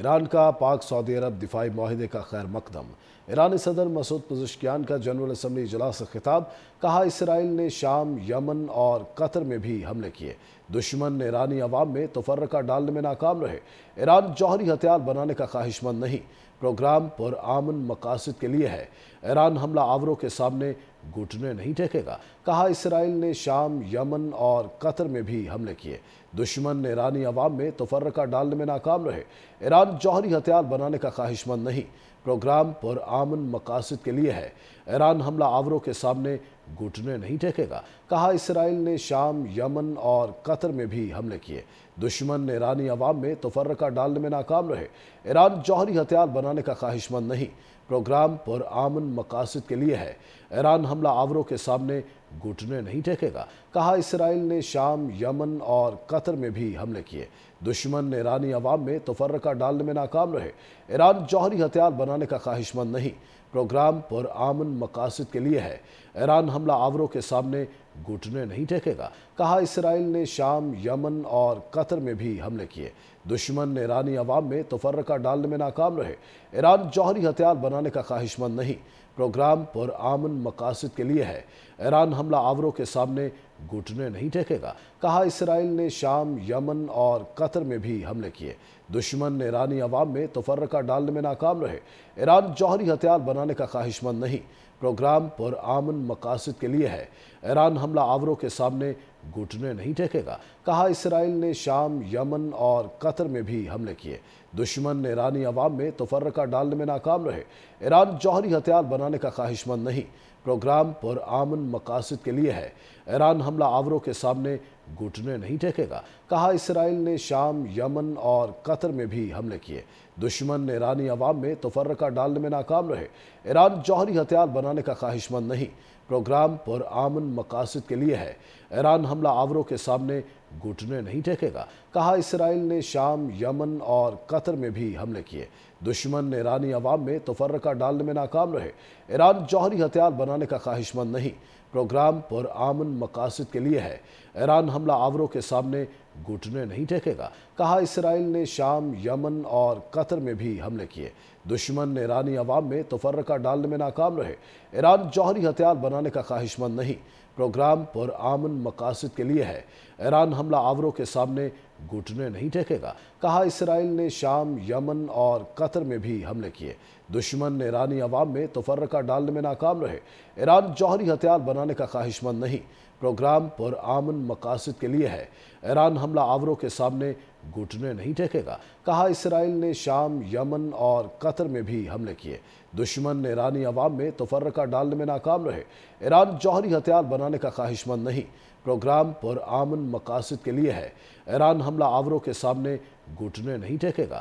ایران کا پاک سعودی عرب دفاعی معاہدے کا خیر مقدم۔ ایرانی صدر مسعود پزشکیان کا جنرل اسمبلی اجلاس سے خطاب، کہا اسرائیل نے شام، یمن اور قطر میں بھی حملے کیے، دشمن نے ایرانی عوام میں تفرقہ ڈالنے میں ناکام رہے۔ ایران جوہری ہتھیار بنانے کا خواہش مند نہیں، پروگرام پرامن مقاصد کے لیے ہے۔ ایران حملہ آوروں کے سامنے گھٹنے نہیں ٹیکے گا، کہا اسرائیل نے شام، یمن اور قطر میں بھی حملے کیے، دشمن نے ایرانی عوام میں تفرقہ ڈالنے میں ناکام رہے۔ ایران جوہری ہتھیار بنانے کا خواہش مند نہیں، پروگرام پرامن مقاصد کے لیے ہے۔ ایران حملہ آوروں کے سامنے گھٹنے نہیں ٹیکے گا، کہا اسرائیل نے شام، یمن اور قطر میں بھی حملے کیے، دشمن نے ایرانی عوام میں تفرقہ ڈالنے میں ناکام رہے۔ ایران جوہری ہتھیار بنانے کا خواہش مند نہیں، پروگرام پرامن مقاصد کے لیے ہے۔ ایران حملہ آوروں کے سامنے گھٹنے نہیں ٹیکے گا، کہا اسرائیل نے شام، یمن اور قطر میں بھی حملے کیے، دشمن نے ایرانی عوام میں تفرقہ ڈالنے میں ناکام رہے۔ ایران جوہری ہتھیار بنانے کا خواہش مند نہیں، پروگرام پرامن مقاصد کے لیے ہے۔ ایران حملہ آوروں کے سامنے گھٹنے نہیں ٹیکے گا، کہا اسرائیل نے شام، یمن اور قطر میں بھی حملے کیے، دشمن نے ایرانی عوام میں تفرقہ ڈالنے میں ناکام رہے۔ ایران جوہری ہتھیار بنانے کا خواہش مند نہیں، پروگرام پرامن مقاصد کے لیے ہے۔ ایران حملہ آوروں کے سامنے گھٹنے نہیں ٹیکے گا، کہا اسرائیل نے شام، یمن اور قطر میں بھی حملے کیے، دشمن نے ایرانی عوام میں تفرقہ ڈالنے میں ناکام رہے۔ ایران جوہری ہتھیار بنانے کا خواہش مند نہیں، پروگرام پرامن مقاصد کے لیے ہے۔ ایران حملہ آوروں کے سامنے گھٹنے نہیں ٹیکے گا، کہا اسرائیل نے شام، یمن اور قطر میں بھی حملے کیے، دشمن نے ایرانی عوام میں تفرقہ ڈالنے میں ناکام رہے۔ ایران جوہری ہتھیار بنانے کا خواہش مند نہیں، پروگرام پرامن مقاصد کے لیے ہے۔ ایران حملہ آوروں کے سامنے گھٹنے نہیں ٹیکے گا، کہا اسرائیل نے شام، یمن اور قطر میں بھی حملے کیے، دشمن نے ایرانی عوام میں تفرقہ ڈالنے میں ناکام رہے۔ ایران جوہری ہتھیار بنانے کا خواہش مند نہیں، پروگرام پرامن مقاصد کے لیے ہے۔ ایران حملہ آوروں کے سامنے گھٹنے نہیں ٹیکے گا، کہا اسرائیل نے شام، یمن اور قطر میں بھی حملے کیے، دشمن نے ایرانی عوام میں تفرقہ ڈالنے میں ناکام رہے۔ ایران جوہری ہتھیار بنانے کا خواہش مند نہیں، پروگرام پرامن مقاصد کے لیے ہے۔ ایران حملہ آوروں کے سامنے گھٹنے نہیں ٹیکے گا، کہا اسرائیل نے شام، یمن اور قطر میں بھی حملے کیے، دشمن نے ایرانی عوام میں تفرقہ ڈالنے میں ناکام رہے۔ ایران جوہری ہتھیار بنانے کا خواہش مند نہیں، پروگرام پرامن مقاصد کے لیے ہے۔ ایران حملہ آوروں کے سامنے گھٹنے نہیں ٹیکے گا، کہا اسرائیل نے شام، یمن اور قطر میں بھی حملے کیے، دشمن نے ایرانی عوام میں تفرقہ ڈالنے میں ناکام رہے۔ ایران جوہری ہتھیار بنانے کا خواہش مند نہیں، پروگرام پرامن مقاصد کے لیے ہے۔ ایران حملہ آوروں کے سامنے گھٹنے نہیں ٹیکے گا، کہا اسرائیل نے شام، یمن اور قطر میں بھی حملے کیے، دشمن نے ایرانی عوام میں تفرقہ ڈالنے میں ناکام رہے۔ ایران جوہری ہتھیار بنانے کا خواہش مند نہیں، پروگرام پرامن مقاصد کے لیے ہے۔ ایران حملہ آوروں کے سامنے گھٹنے نہیں ٹیکے گا۔